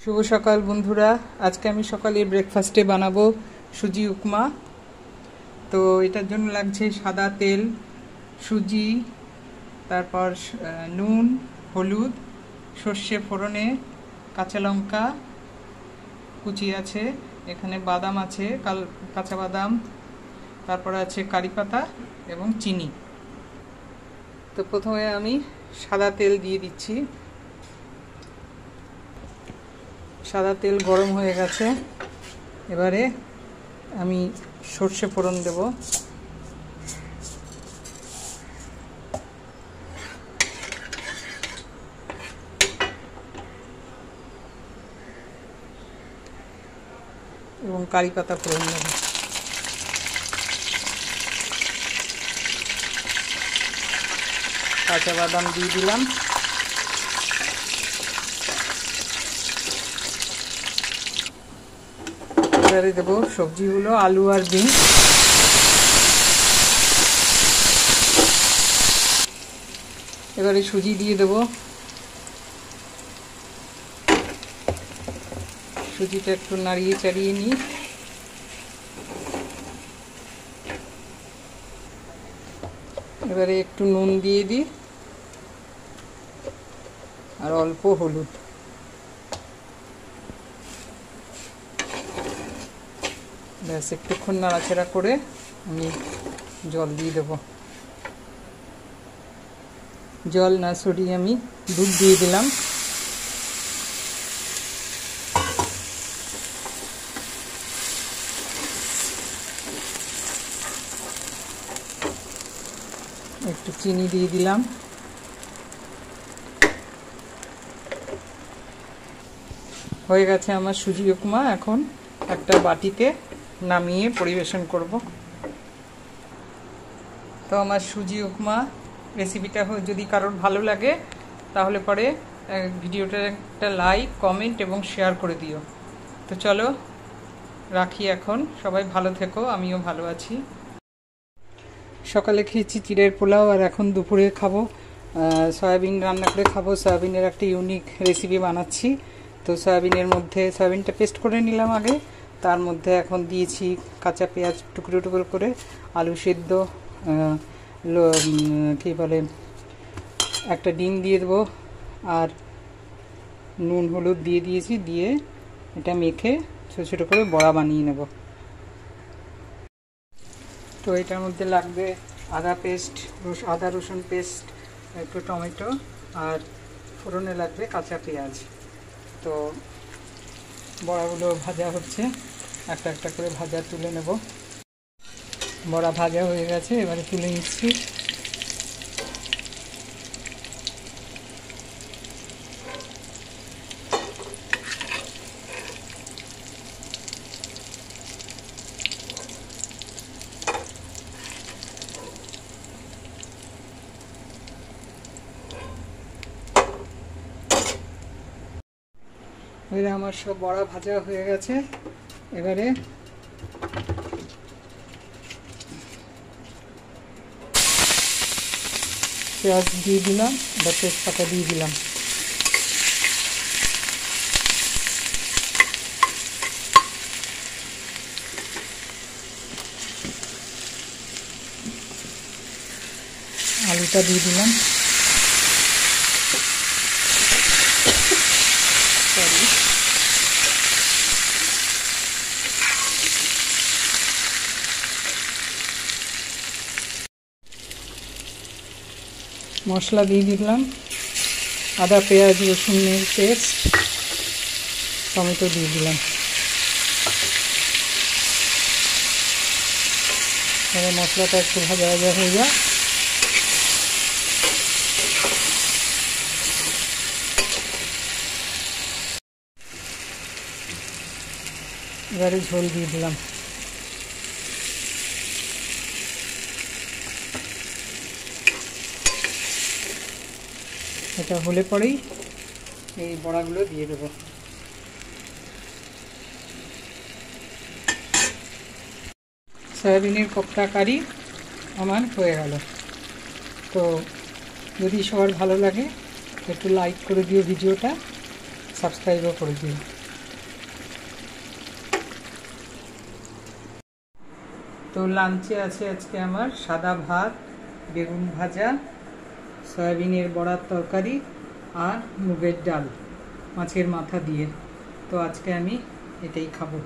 শুভ সকাল বন্ধুরা। আজকে আমি সকালে ব্রেকফাস্টে বানাবো সুজি উপমা। তো এটার জন্য লাগছে সাদা তেল, সুজি, তারপর নুন, হলুদ, সর্ষে ফোড়নে, কাঁচা লঙ্কা কুচি আছে, এখানে বাদাম আছে, কাঁচা বাদাম, তারপর আছে কারি পাতা এবং চিনি। তো প্রথমে আমি সাদা তেল দিয়ে দিচ্ছি। সাদা তেল গরম হয়ে গেছে, এবারে আমি সর্ষে ফোড়ন দেব। এবং কারি পাতা ফোড়ন দেব। কাঁচা বাদাম দিয়ে দিলাম। এবারে দেবো সবজিগুলো, আলু আর বিন। এবারে সুজি দিয়ে দেবো। সুজিটা একটু নাড়িয়ে চাড়িয়ে নিই। এবারে একটু নুন দিয়ে দিই আর অল্প হলুদ। ব্যাস, একটুক্ষণ নাড়াচাড়া করে আমি জল দিয়ে দেবো। জল না সরিয়ে আমি দুধ দিয়ে দিলাম। একটু চিনি দিয়ে দিলাম। হয়ে গেছে আমার সুজি উপমা। এখন একটা বাটিতে নামিয়ে পরিবেশন করব। তো আমার সুজি উপমা রেসিপিটা যদি কারোর ভালো লাগে তাহলে পরে ভিডিওটা একটা লাইক, কমেন্ট এবং শেয়ার করে দিও। তো চলো রাখি এখন। সবাই ভালো থেকো, আমিও ভালো আছি। সকালে খেয়েছি চিড়ের পোলাও, আর এখন দুপুরে খাবো সয়াবিন রান্না করে খাবো। সয়াবিনের একটা ইউনিক রেসিপি বানাচ্ছি। তো সয়াবিনটা পেস্ট করে নিলাম আগে। তার মধ্যে এখন দিয়েছি কাঁচা পেঁয়াজ টুকরো টুকরো করে, আলু সেদ্ধ, কী বলে একটা ডিম দিয়ে দেবো, আর নুন হলুদ দিয়ে দিয়েছি। দিয়ে এটা মেখে ছোটো ছোটো করে বড়া বানিয়ে নেব। তো এটার মধ্যে লাগবে আদা রসুন পেস্ট, একটু টমেটো, আর ফোড়নে লাগবে কাঁচা পেঁয়াজ। তো বড়াগুলো ভাজা হচ্ছে, একটা একটা করে ভাজা তুলে নেব। বড়া ভাজা হয়ে গেছে, এবারে তুলে নিচ্ছি। এবারে আমার সব বড়া ভাজা হয়ে গেছে। এবারে পেঁয়াজ দিয়ে দিলাম, বা তেজপাতা দিয়ে দিলাম। আলুটা দিয়ে দিলাম। মশলা দিয়ে দিলাম, আদা পেঁয়াজ রসুনের পেস্ট, টমেটো দিয়ে দিলাম। এবার মশলাটা একটু ভাজা ভাজা হয়ে যায়। এবারে ঝোল দিয়ে দিলাম। এটা হলে পরেই এই বড়াগুলো দিয়ে দেবো। সয়াবিনের কোপ্তা কারি আমার হয়ে গেল। তো যদি সবার ভালো লাগে একটু লাইক করে দিও ভিডিওটা, সাবস্ক্রাইবও করে দিও। তো লাঞ্চে আছে আজকে আমার সাদা ভাত, বেগুন ভাজা, সয়াবিনের বড়ার তরকারি আর মুগের ডাল মাছের মাথা দিয়ে। তো আজকে আমি এটাই খাবো।